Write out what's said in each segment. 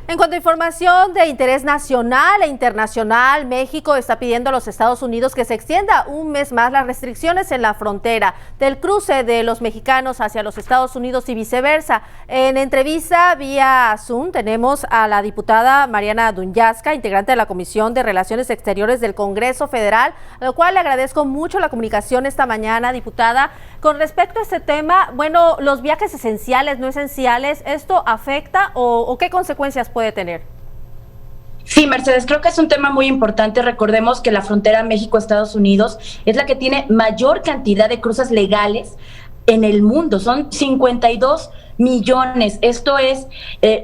En cuanto a información de interés nacional e internacional, México está pidiendo a los Estados Unidos que se extienda un mes más las restricciones en la frontera del cruce de los mexicanos hacia los Estados Unidos y viceversa. En entrevista vía Zoom tenemos a la diputada Mariana Dunyazka, integrante de la Comisión de Relaciones Exteriores del Congreso Federal, a lo cual le agradezco mucho la comunicación esta mañana, diputada. Con respecto a este tema, bueno, los viajes esenciales, no esenciales, ¿esto afecta o qué consecuencias puede tener? Sí, Mercedes, creo que es un tema muy importante. Recordemos que la frontera México-Estados Unidos es la que tiene mayor cantidad de cruces legales en el mundo. Son 52 millones. Esto es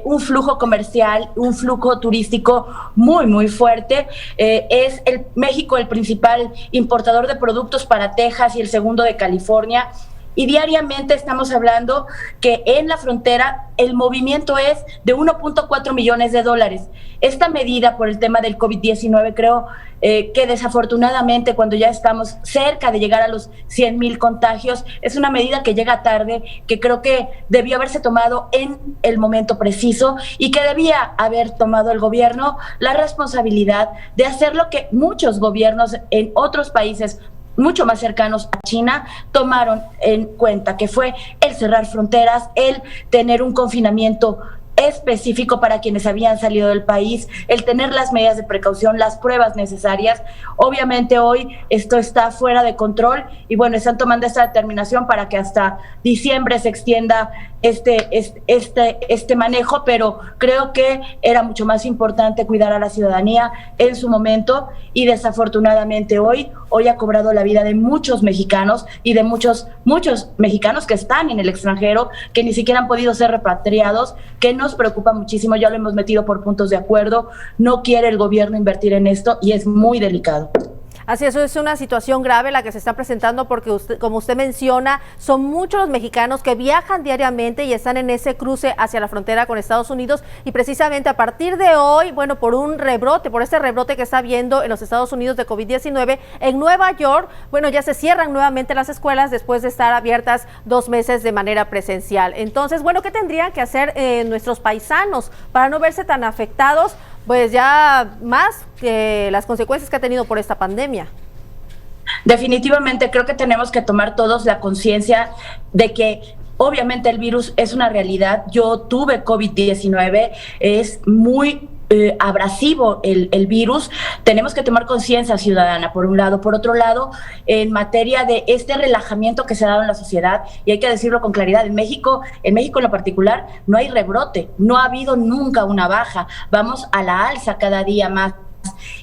un flujo comercial, un flujo turístico muy, muy fuerte. Es México el principal importador de productos para Texas y el segundo de California. Y diariamente estamos hablando que en la frontera el movimiento es de 1.4 millones de dólares. Esta medida por el tema del COVID-19 creo que desafortunadamente cuando ya estamos cerca de llegar a los 100,000 contagios, es una medida que llega tarde, que creo que debió haberse tomado en el momento preciso y que debía haber tomado el gobierno la responsabilidad de hacer lo que muchos gobiernos en otros países mucho más cercanos a China tomaron en cuenta, que fue el cerrar fronteras, el tener un confinamiento específico para quienes habían salido del país, el tener las medidas de precaución, las pruebas necesarias. Obviamente hoy esto está fuera de control y bueno, están tomando esta determinación para que hasta diciembre se extienda este manejo, pero creo que era mucho más importante cuidar a la ciudadanía en su momento y desafortunadamente hoy ha cobrado la vida de muchos mexicanos y de muchos mexicanos que están en el extranjero, que ni siquiera han podido ser repatriados, que nos preocupa muchísimo. Ya lo hemos metido por puntos de acuerdo, no quiere el gobierno invertir en esto y es muy delicado. Así es una situación grave la que se está presentando porque usted, como usted menciona, son muchos los mexicanos que viajan diariamente y están en ese cruce hacia la frontera con Estados Unidos y precisamente a partir de hoy, bueno, por este rebrote que está habiendo en los Estados Unidos de COVID-19, en Nueva York, bueno, ya se cierran nuevamente las escuelas después de estar abiertas 2 meses de manera presencial. Entonces, bueno, ¿qué tendrían que hacer nuestros paisanos para no verse tan afectados? Pues ya más que las consecuencias que ha tenido por esta pandemia. Definitivamente creo que tenemos que tomar todos la conciencia de que obviamente el virus es una realidad. Yo tuve COVID-19, es muy abrasivo el virus. Tenemos que tomar conciencia ciudadana, por un lado. Por otro lado, en materia de este relajamiento que se ha dado en la sociedad, y hay que decirlo con claridad, en México en lo particular, no hay rebrote, no ha habido nunca una baja, vamos a la alza cada día más.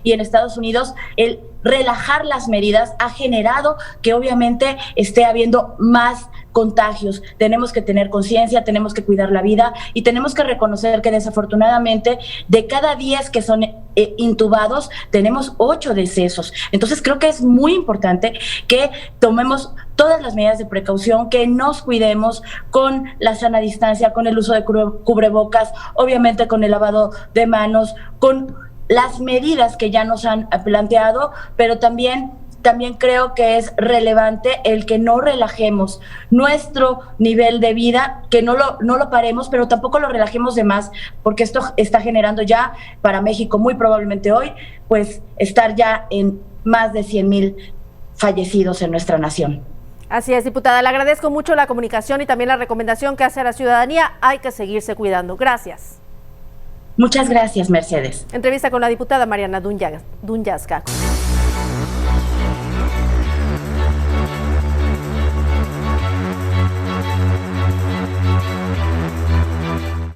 Y en Estados Unidos el relajar las medidas ha generado que obviamente esté habiendo más contagios. Tenemos que tener conciencia, tenemos que cuidar la vida y tenemos que reconocer que desafortunadamente de cada 10 que son intubados tenemos 8 decesos. Entonces creo que es muy importante que tomemos todas las medidas de precaución, que nos cuidemos con la sana distancia, con el uso de cubrebocas, obviamente con el lavado de manos, con las medidas que ya nos han planteado, pero también creo que es relevante el que no relajemos nuestro nivel de vida, que no lo paremos, pero tampoco lo relajemos de más, porque esto está generando ya para México, muy probablemente hoy, pues estar ya en más de 100,000 fallecidos en nuestra nación. Así es, diputada, le agradezco mucho la comunicación y también la recomendación que hace a la ciudadanía. Hay que seguirse cuidando. Gracias. Muchas gracias, Mercedes. Entrevista con la diputada Mariana Dunyazka.